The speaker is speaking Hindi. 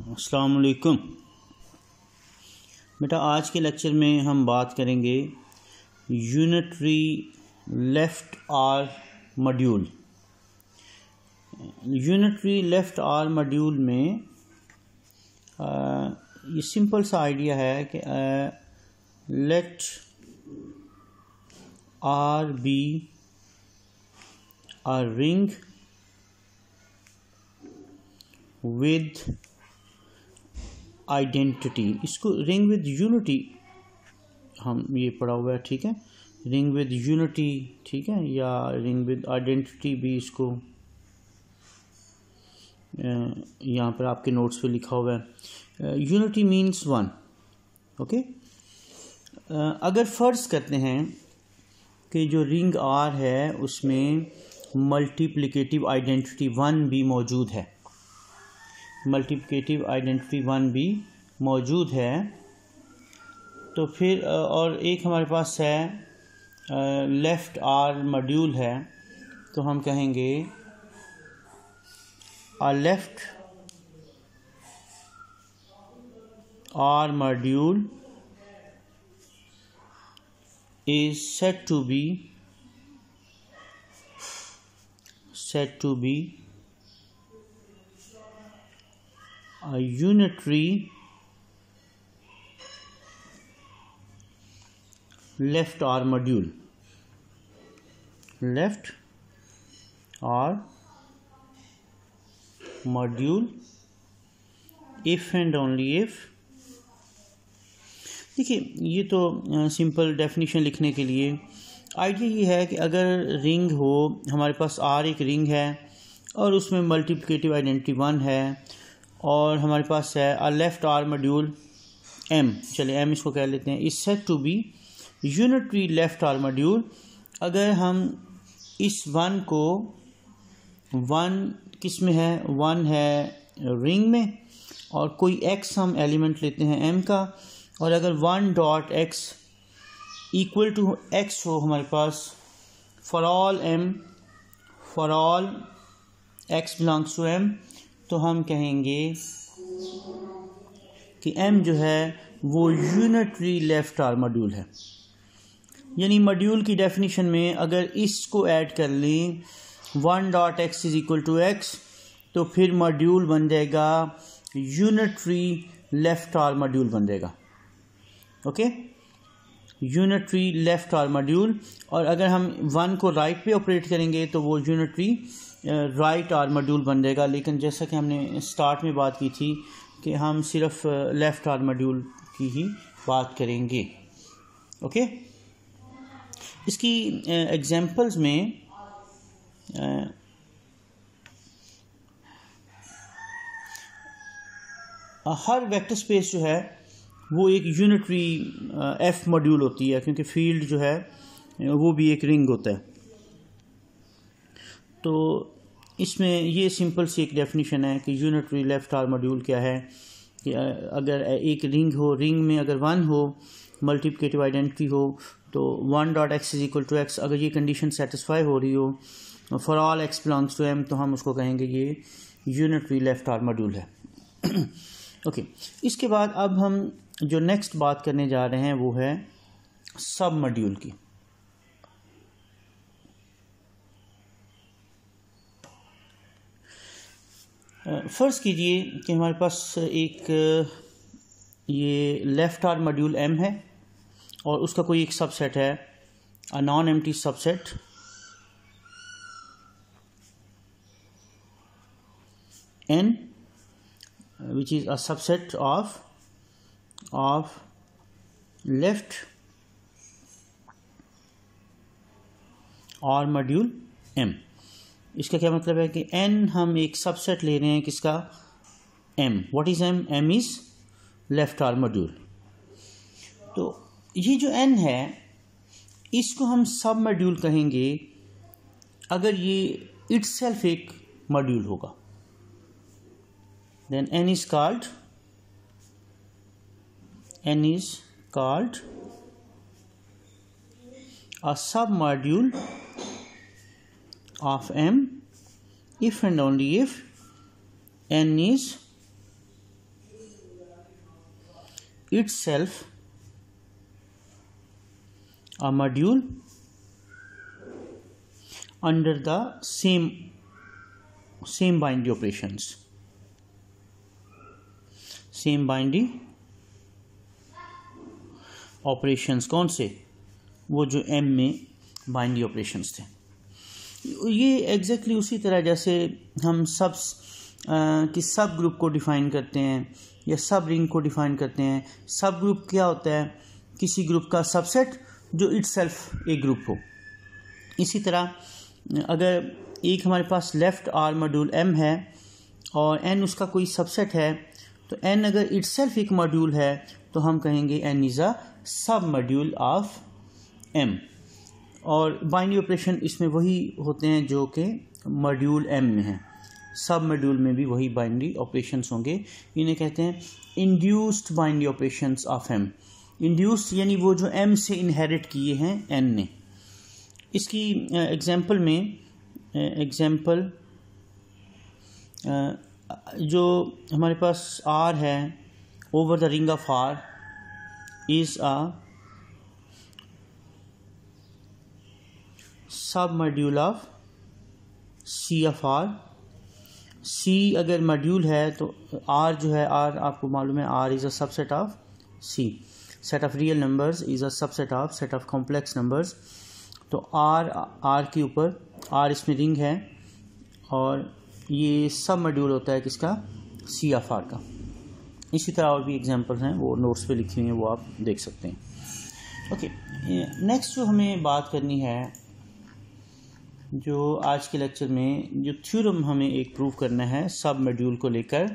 अस्सलाम वालेकुम बेटा, आज के लेक्चर में हम बात करेंगे unitary left R module. Unitary left R module में ये सिंपल सा आइडिया है कि let R be a ring with identity. इसको रिंग विद यूनिटी हम ये पढ़ा हुआ है, ठीक है। रिंग विद यूनिटी, ठीक है, या रिंग विद आइडेंटिटी भी इसको यहाँ पर आपके नोट्स पे लिखा हुआ है। Unity means one, okay. अगर फ़र्ज़ करते हैं कि जो रिंग आर है उसमें मल्टीप्लिकेटिव आइडेंटिटी वन भी मौजूद है, मल्टीप्लिकेटिव आइडेंटिटी वन भी मौजूद है, तो फिर और एक हमारे पास है लेफ़्ट आर मॉड्यूल है, तो हम कहेंगे a left R module is said to be a unitary left R module. Left R module if and only if। देखिए, ये तो सिंपल डेफिनेशन लिखने के लिए आइडिया ये है कि अगर रिंग हो, हमारे पास आर एक रिंग है और उसमें मल्टीप्लिकेटिव आइडेंटिटी वन है, और हमारे पास है a left R module M, चलिए एम इसको कह लेते हैं, is said to be unitary left R module. अगर हम इस वन को, वन किस में है, वन है रिंग में, और कोई एक्स हम एलिमेंट लेते हैं एम का, और अगर one dot X equal to X हो हमारे पास for all M, for all X belongs to M, तो हम कहेंगे कि एम जो है वो यूनिटरी लेफ़्ट आर मॉड्यूल है। यानी मॉड्यूल की डेफिनेशन में अगर इसको ऐड कर लें, one dot X is equal to X, तो फिर मॉड्यूल बन जाएगा यूनिटरी लेफ़्ट आर मॉड्यूल बन जाएगा, okay, unitary left R module. और अगर हम वन को राइट पे ऑपरेट करेंगे तो वो यूनिटरी राइट आर मॉड्यूल बन जाएगा। लेकिन जैसा कि हमने स्टार्ट में बात की थी कि हम सिर्फ लेफ़्ट आर मॉड्यूल की ही बात करेंगे, ओके। इसकी एग्जांपल्स में हर वेक्टर स्पेस जो है वो एक यूनिटरी एफ मॉड्यूल होती है, क्योंकि फील्ड जो है वो भी एक रिंग होता है। तो इसमें ये सिंपल सी एक डेफिनेशन है कि यूनिटरी लेफ़्ट आर मॉड्यूल क्या है कि अगर एक रिंग हो, रिंग में अगर वन हो, मल्टीप्लिकेटिव आइडेंटिटी हो, तो one dot X is equal to X, अगर ये कंडीशन सेटिस्फाई हो रही हो, for all X belongs to M, तो हम उसको कहेंगे ये यूनिटरी लेफ़्ट आर मॉड्यूल है, ओके। इसके बाद अब हम जो नेक्स्ट बात करने जा रहे हैं वो है सब मॉड्यूल की। फ़र्ज़ कीजिए कि हमारे पास एक ये लेफ़्ट आर मॉड्यूल एम है और उसका कोई एक सबसेट है, a non empty subset n, which is a subset of left R module m। इसका क्या मतलब है कि n हम एक सबसेट ले रहे हैं किसका, m। What is m? m is left R module. तो ये जो n है इसको हम सब मॉड्यूल कहेंगे अगर ये इटसेल्फ एक मॉड्यूल होगा। then n is called a submodule of m if and only if n is itself a module under the same binary operations, same binary operations कौन से? वो जो M में बाइनरी ऑपरेशंस थे। ये एग्जैक्टली उसी तरह जैसे हम कि सब ग्रुप को डिफ़ाइन करते हैं या सब रिंग को डिफ़ाइन करते हैं। सब ग्रुप क्या होता है? किसी ग्रुप का सबसेट जो इटसेल्फ एक ग्रुप हो। इसी तरह अगर एक हमारे पास लेफ़्ट आर मॉड्यूल M है और N उसका कोई सबसेट है, तो N अगर इटसेल्फ एक मॉड्यूल है तो हम कहेंगे N is a submodule of M। और बाइनरी ऑपरेशन इसमें वही होते हैं जो कि मॉड्यूल M में हैं। सब मॉड्यूल में भी वही बाइनरी ऑपरेशंस होंगे। इन्हें कहते हैं induced binary operations of M। Induced यानी वो जो M से इनहेरिट किए हैं N ने। इसकी एग्जांपल में जो हमारे पास R है, over the ring of R is a submodule of C of R। C अगर मॉड्यूल है तो R जो है, R आपको मालूम है R is a subset of C। Set of real numbers is a subset of set of complex numbers. तो R के ऊपर R इसमें रिंग है और ये सब मॉड्यूल होता है किसका? C ऑफ R का। इसी तरह और भी एग्जांपल्स हैं, वो नोट्स पे लिखी हुई हैं, वो आप देख सकते हैं। ओके, नेक्स्ट जो हमें बात करनी है, जो आज के लेक्चर में जो थ्योरम हमें एक प्रूव करना है सब मॉड्यूल को लेकर,